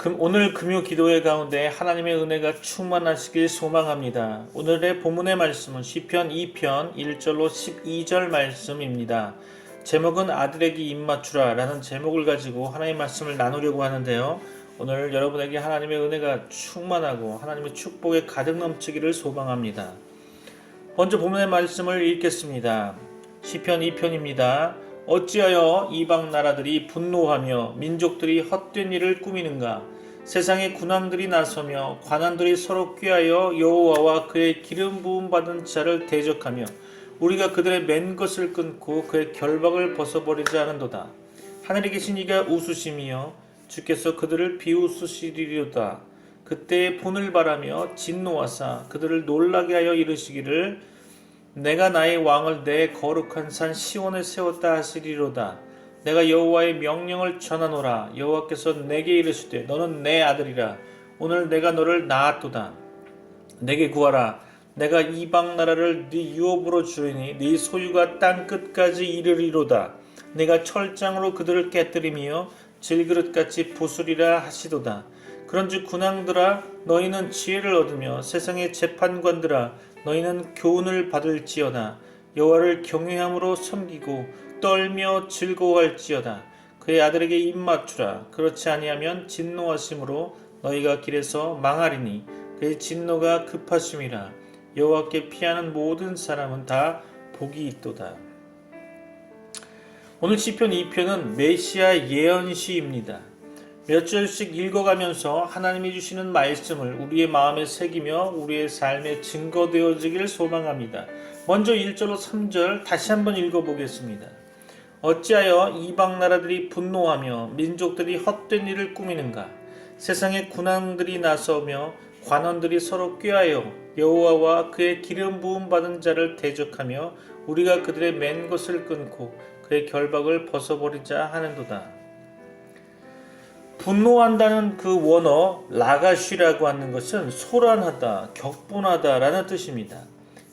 오늘 금요 기도회 가운데 하나님의 은혜가 충만하시길 소망합니다. 오늘의 본문의 말씀은 시편 2편 1절로 12절 말씀입니다. 제목은 아들에게 입맞추라 라는 제목을 가지고 하나님의 말씀을 나누려고 하는데요. 오늘 여러분에게 하나님의 은혜가 충만하고 하나님의 축복에 가득 넘치기를 소망합니다. 먼저 본문의 말씀을 읽겠습니다. 시편 2편입니다. 어찌하여 이방 나라들이 분노하며 민족들이 헛된 일을 꾸미는가? 세상의 군왕들이 나서며 관원들이 서로 꾀하여 여호와와 그의 기름 부음 받은 자를 대적하며 우리가 그들의 맨 것을 끊고 그의 결박을 벗어버리지 않은도다. 하늘에 계신 이가 웃으심이여 주께서 그들을 비웃으시리로다. 그때의 분을 바라며 진노하사 그들을 놀라게 하여 이르시기를 내가 나의 왕을 내 거룩한 산 시온에 세웠다 하시리로다. 내가 여호와의 명령을 전하노라. 여호와께서 내게 이르시되 너는 내 아들이라. 오늘 내가 너를 낳았도다. 내게 구하라. 내가 이방 나라를 네 유업으로 주리니 네 소유가 땅 끝까지 이르리로다. 내가 철장으로 그들을 깨뜨리며 질그릇같이 부수리라 하시도다. 그런즉 군왕들아 너희는 지혜를 얻으며 세상의 재판관들아 너희는 교훈을 받을지어다. 여호와를 경외함으로 섬기고 떨며 즐거워할지어다. 그의 아들에게 입맞추라. 그렇지 아니하면 진노하심으로 너희가 길에서 망하리니 그의 진노가 급하심이라. 여호와께 피하는 모든 사람은 다 복이 있도다. 오늘 시편 2편은 메시아 예언시입니다. 몇 절씩 읽어가면서 하나님이 주시는 말씀을 우리의 마음에 새기며 우리의 삶에 증거되어지기를 소망합니다. 먼저 1절로 3절 다시 한번 읽어보겠습니다. 어찌하여 이방 나라들이 분노하며 민족들이 헛된 일을 꾸미는가? 세상의 군왕들이 나서며 관원들이 서로 꾀하여 여호와와 그의 기름 부음 받은 자를 대적하며 우리가 그들의 맨 것을 끊고 그의 결박을 벗어버리자 하는도다. 분노한다는 그 원어 라가쉬라고 하는 것은 소란하다, 격분하다 라는 뜻입니다.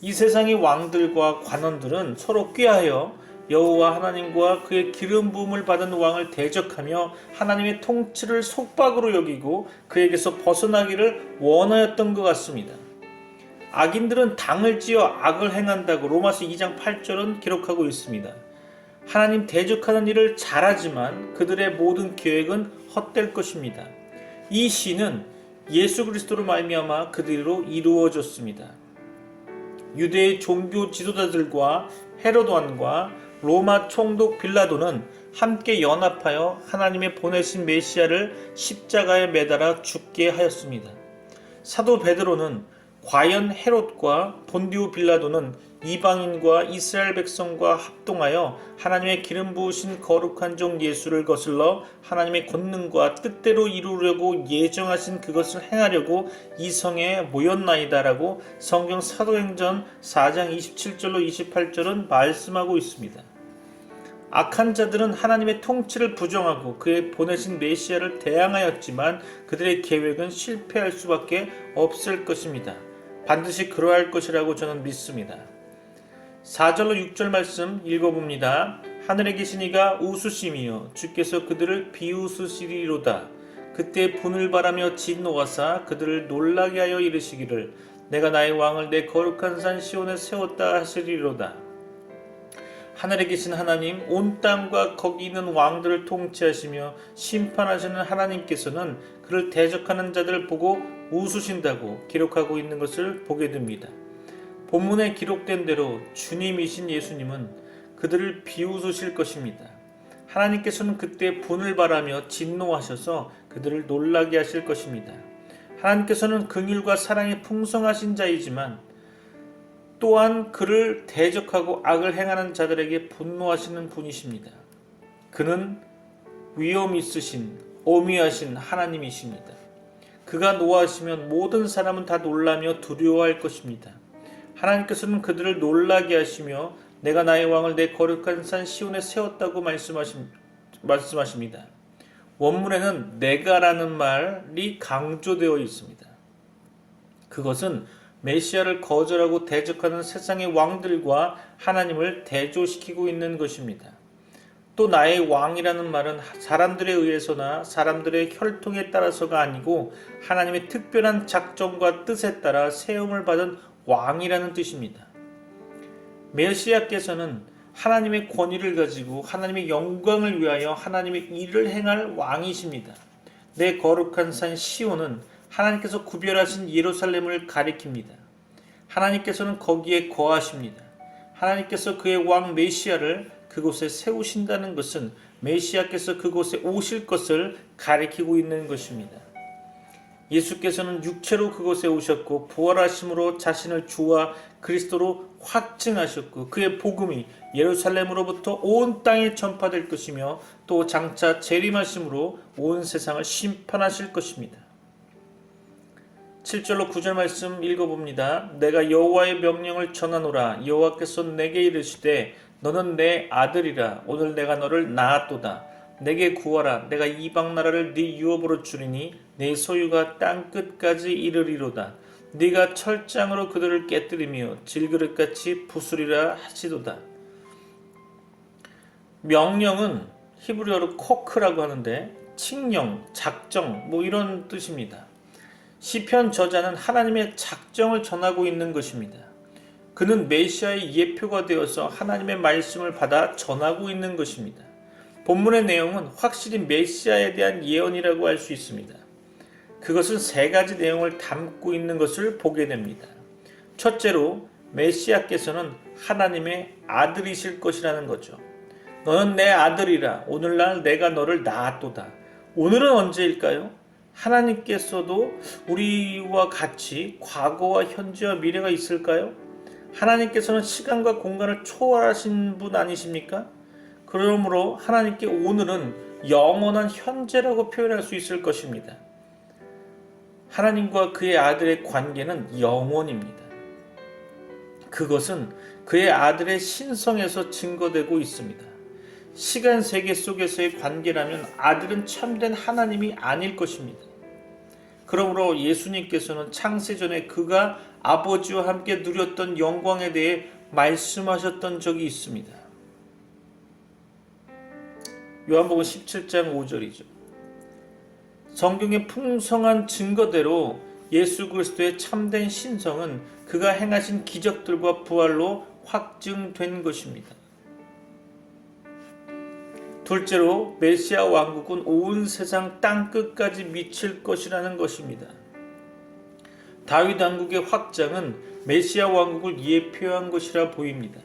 이 세상의 왕들과 관원들은 서로 꾀하여 여호와 하나님과 그의 기름 부음을 받은 왕을 대적하며 하나님의 통치를 속박으로 여기고 그에게서 벗어나기를 원하였던 것 같습니다. 악인들은 당을 지어 악을 행한다고 로마서 2장 8절은 기록하고 있습니다. 하나님 대적하는 일을 잘하지만 그들의 모든 계획은 헛될 것입니다. 이 시는 예수 그리스도로 말미암아 그들로 이루어졌습니다. 유대의 종교 지도자들과 헤로드 왕과 로마 총독 빌라도는 함께 연합하여 하나님의 보내신 메시아를 십자가에 매달아 죽게 하였습니다. 사도 베드로는 과연 헤롯과 본디오 빌라도는 이방인과 이스라엘 백성과 합동하여 하나님의 기름 부으신 거룩한 종 예수를 거슬러 하나님의 권능과 뜻대로 이루려고 예정하신 그것을 행하려고 이 성에 모였나이다라고 성경 사도행전 4장 27절로 28절은 말씀하고 있습니다. 악한 자들은 하나님의 통치를 부정하고 그의 보내신 메시아를 대항하였지만 그들의 계획은 실패할 수밖에 없을 것입니다. 반드시 그러할 것이라고 저는 믿습니다. 4절로 6절 말씀 읽어봅니다. 하늘에 계신 이가 웃으심이여 주께서 그들을 비웃으시리로다. 그때 분을 바라며 진노하사 그들을 놀라게 하여 이르시기를 내가 나의 왕을 내 거룩한 산 시온에 세웠다 하시리로다. 하늘에 계신 하나님, 온 땅과 거기 있는 왕들을 통치하시며 심판하시는 하나님께서는 그를 대적하는 자들을 보고 웃으신다고 기록하고 있는 것을 보게 됩니다. 본문에 기록된 대로 주님이신 예수님은 그들을 비웃으실 것입니다. 하나님께서는 그때 분을 바라며 진노하셔서 그들을 놀라게 하실 것입니다. 하나님께서는 긍휼과 사랑이 풍성하신 자이지만 또한 그를 대적하고 악을 행하는 자들에게 분노하시는 분이십니다. 그는 위엄 있으신 오미하신 하나님이십니다. 그가 노하시면 모든 사람은 다 놀라며 두려워할 것입니다. 하나님께서는 그들을 놀라게 하시며 내가 나의 왕을 내 거룩한 산 시온에 세웠다고 말씀하십니다. 원문에는 내가라는 말이 강조되어 있습니다. 그것은 메시아를 거절하고 대적하는 세상의 왕들과 하나님을 대조시키고 있는 것입니다. 또 나의 왕이라는 말은 사람들에 의해서나 사람들의 혈통에 따라서가 아니고 하나님의 특별한 작정과 뜻에 따라 세움을 받은 왕이라는 뜻입니다. 메시아께서는 하나님의 권위를 가지고 하나님의 영광을 위하여 하나님의 일을 행할 왕이십니다. 내 거룩한 산 시온은 하나님께서 구별하신 예루살렘을 가리킵니다. 하나님께서는 거기에 거하십니다. 하나님께서 그의 왕 메시아를 그곳에 세우신다는 것은 메시아께서 그곳에 오실 것을 가리키고 있는 것입니다. 예수께서는 육체로 그곳에 오셨고 부활하심으로 자신을 주와 그리스도로 확증하셨고 그의 복음이 예루살렘으로부터 온 땅에 전파될 것이며 또 장차 재림하심으로 온 세상을 심판하실 것입니다. 7절로 9절 말씀 읽어봅니다. 내가 여호와의 명령을 전하노라. 여호와께서 내게 이르시되 너는 내 아들이라. 오늘 내가 너를 낳았도다. 내게 구하라. 내가 이방 나라를 네 유업으로 주리니 내 소유가 땅 끝까지 이르리로다. 네가 철장으로 그들을 깨뜨리며 질그릇같이 부수리라 하시도다. 명령은 히브리어로 코크라고 하는데 칙령, 작정 이런 뜻입니다. 시편 저자는 하나님의 작정을 전하고 있는 것입니다. 그는 메시아의 예표가 되어서 하나님의 말씀을 받아 전하고 있는 것입니다. 본문의 내용은 확실히 메시아에 대한 예언이라고 할 수 있습니다. 그것은 세 가지 내용을 담고 있는 것을 보게 됩니다. 첫째로 메시아께서는 하나님의 아들이실 것이라는 거죠. 너는 내 아들이라. 오늘날 내가 너를 낳았도다. 오늘은 언제일까요? 하나님께서도 우리와 같이 과거와 현재와 미래가 있을까요? 하나님께서는 시간과 공간을 초월하신 분 아니십니까? 그러므로 하나님께 오늘은 영원한 현재라고 표현할 수 있을 것입니다. 하나님과 그의 아들의 관계는 영원입니다. 그것은 그의 아들의 신성에서 증거되고 있습니다. 시간 세계 속에서의 관계라면 아들은 참된 하나님이 아닐 것입니다. 그러므로 예수님께서는 창세전에 그가 아버지와 함께 누렸던 영광에 대해 말씀하셨던 적이 있습니다. 요한복음 17장 5절이죠. 성경의 풍성한 증거대로 예수 그리스도의 참된 신성은 그가 행하신 기적들과 부활로 확증된 것입니다. 둘째로 메시아 왕국은 온 세상 땅끝까지 미칠 것이라는 것입니다. 다윗 왕국의 확장은 메시아 왕국을 예표한 것이라 보입니다.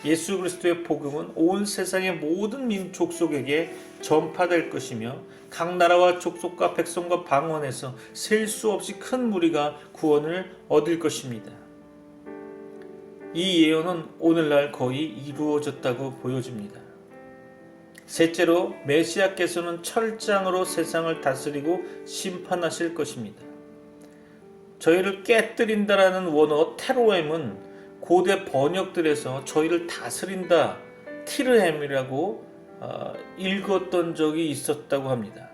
예수 그리스도의 복음은 온 세상의 모든 민족 속에게 전파될 것이며 각 나라와 족속과 백성과 방언에서 셀 수 없이 큰 무리가 구원을 얻을 것입니다. 이 예언은 오늘날 거의 이루어졌다고 보여집니다. 셋째로 메시아께서는 철장으로 세상을 다스리고 심판하실 것입니다. 저희를 깨뜨린다라는 원어 테로엠은 고대 번역들에서 저희를 다스린다, 티르햄이라고 읽었던 적이 있었다고 합니다.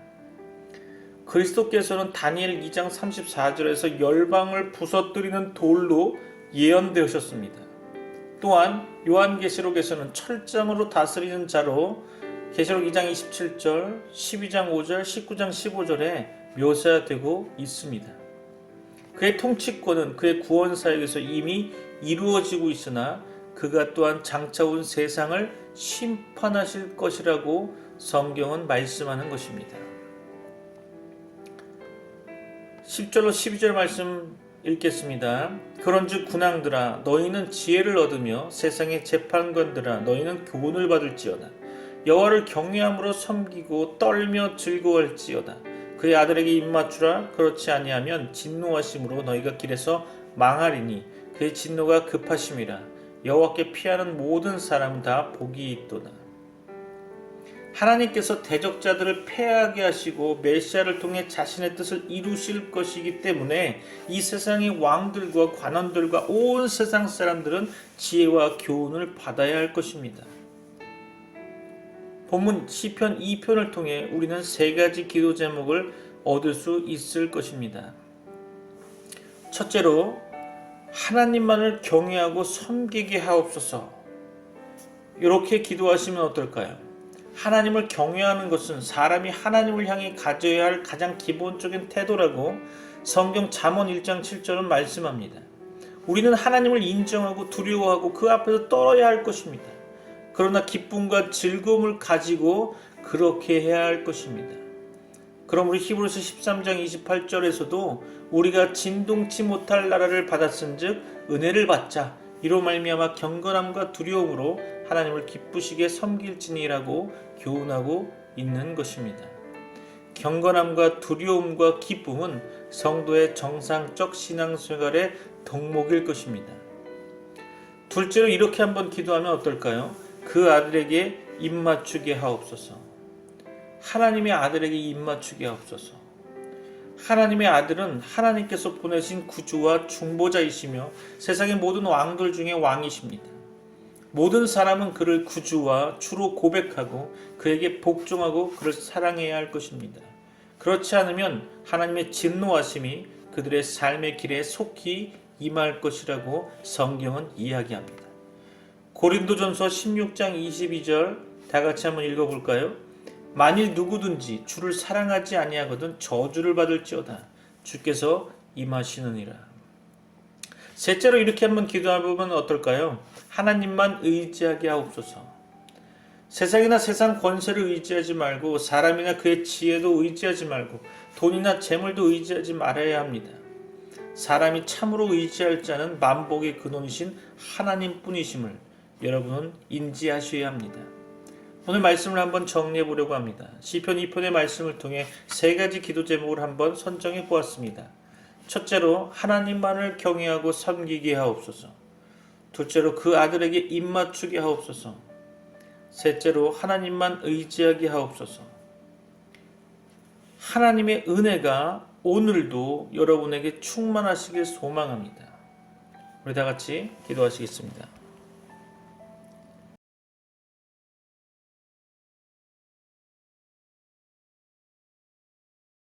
그리스도께서는 다니엘 2장 34절에서 열방을 부서뜨리는 돌로 예언되셨습니다. 또한 요한계시록에서는 철장으로 다스리는 자로 계시록 2장 27절, 12장 5절, 19장 15절에 묘사되고 있습니다. 그의 통치권은 그의 구원사역에서 이미 이루어지고 있으나 그가 또한 장차 온 세상을 심판하실 것이라고 성경은 말씀하는 것입니다. 10절로 12절 말씀 읽겠습니다. 그런즉 군왕들아 너희는 지혜를 얻으며 세상의 재판관들아 너희는 교훈을 받을지어다. 여호와를 경외함으로 섬기고 떨며 즐거워할지어다. 그의 아들에게 입맞추라. 그렇지 아니하면 진노하심으로 너희가 길에서 망하리니 그의 진노가 급하심이라. 여호와께 피하는 모든 사람은 다 복이 있도다. 하나님께서 대적자들을 패하게 하시고 메시아를 통해 자신의 뜻을 이루실 것이기 때문에 이 세상의 왕들과 관원들과 온 세상 사람들은 지혜와 교훈을 받아야 할 것입니다. 본문 시편 2편을 통해 우리는 세 가지 기도 제목을 얻을 수 있을 것입니다. 첫째로 하나님만을 경외하고 섬기게 하옵소서. 이렇게 기도하시면 어떨까요? 하나님을 경외하는 것은 사람이 하나님을 향해 가져야 할 가장 기본적인 태도라고 성경 잠언 1장 7절은 말씀합니다. 우리는 하나님을 인정하고 두려워하고 그 앞에서 떨어야 할 것입니다. 그러나 기쁨과 즐거움을 가지고 그렇게 해야 할 것입니다. 그럼 우리 히브리서 13장 28절에서도 우리가 진동치 못할 나라를 받았은즉 은혜를 받자 이로 말미암아 경건함과 두려움으로 하나님을 기쁘시게 섬길지니라고 교훈하고 있는 것입니다. 경건함과 두려움과 기쁨은 성도의 정상적 신앙생활의 덕목일 것입니다. 둘째로 이렇게 한번 기도하면 어떨까요? 그 아들에게 입맞추게 하옵소서. 하나님의 아들에게 입맞추게 하옵소서. 하나님의 아들은 하나님께서 보내신 구주와 중보자이시며 세상의 모든 왕들 중에 왕이십니다. 모든 사람은 그를 구주와 주로 고백하고 그에게 복종하고 그를 사랑해야 할 것입니다. 그렇지 않으면 하나님의 진노하심이 그들의 삶의 길에 속히 임할 것이라고 성경은 이야기합니다. 고린도전서 16장 22절 다 같이 한번 읽어볼까요? 만일 누구든지 주를 사랑하지 아니하거든 저주를 받을지어다. 주께서 임하시느니라. 셋째로 이렇게 한번 기도해보면 어떨까요? 하나님만 의지하게 하옵소서. 세상이나 세상 권세를 의지하지 말고 사람이나 그의 지혜도 의지하지 말고 돈이나 재물도 의지하지 말아야 합니다. 사람이 참으로 의지할 자는 만복의 근원이신 하나님뿐이심을 여러분은 인지하셔야 합니다. 오늘 말씀을 한번 정리해 보려고 합니다. 시편 2편의 말씀을 통해 세 가지 기도 제목을 한번 선정해 보았습니다. 첫째로 하나님만을 경외하고 섬기게 하옵소서. 둘째로 그 아들에게 입맞추게 하옵소서. 셋째로 하나님만 의지하게 하옵소서. 하나님의 은혜가 오늘도 여러분에게 충만하시길 소망합니다. 우리 다 같이 기도하시겠습니다.